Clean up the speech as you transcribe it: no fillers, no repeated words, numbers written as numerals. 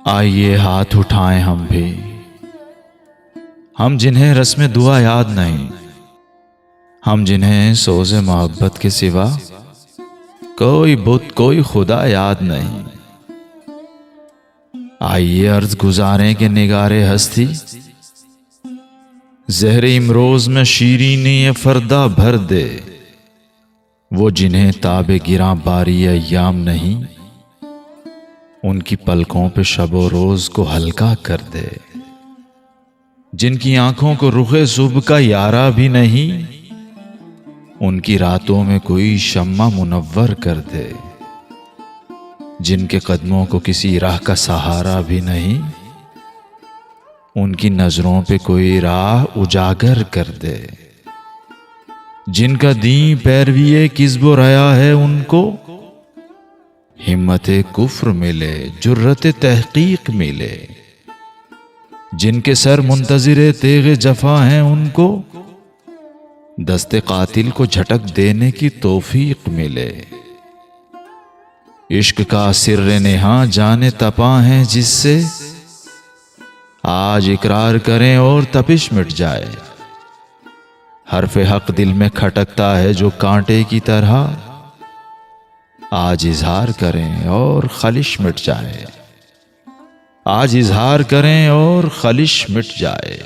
आइए हाथ उठाएं हम भी, हम जिन्हें रस्म दुआ याद नहीं, हम जिन्हें सोज़े मोहब्बत के सिवा कोई बुत कोई खुदा याद नहीं। आइए अर्ज गुजारें कि निगारे हस्ती ज़हरे इमरोज में शीरीनी ये फरदा भर दे। वो जिन्हें ताबे गिरां बारी अय्याम नहीं, उनकी पलकों पे शबो रोज को हल्का कर दे। जिनकी आंखों को रुखे सुबह का यारा भी नहीं, उनकी रातों में कोई शम्मा मुनव्वर कर दे। जिनके कदमों को किसी राह का सहारा भी नहीं, उनकी नजरों पे कोई राह उजागर कर दे। जिनका दीन पैरवी किस्बो रया है, उनको हिम्मत कुफ्र मिले, जुर्रत तहकीक मिले। जिनके सर मुंतजिर तेगे जफा हैं, उनको दस्ते कातिल को झटक देने की तौफीक मिले। इश्क का सिर्रे नेहा जाने तपा है, जिससे आज इकरार करें और तपिश मिट जाए। हर्फ़े हक दिल में खटकता है जो कांटे की तरह, आज इजहार करें और खलिश मिट जाए। आज इजहार करें और खलिश मिट जाए।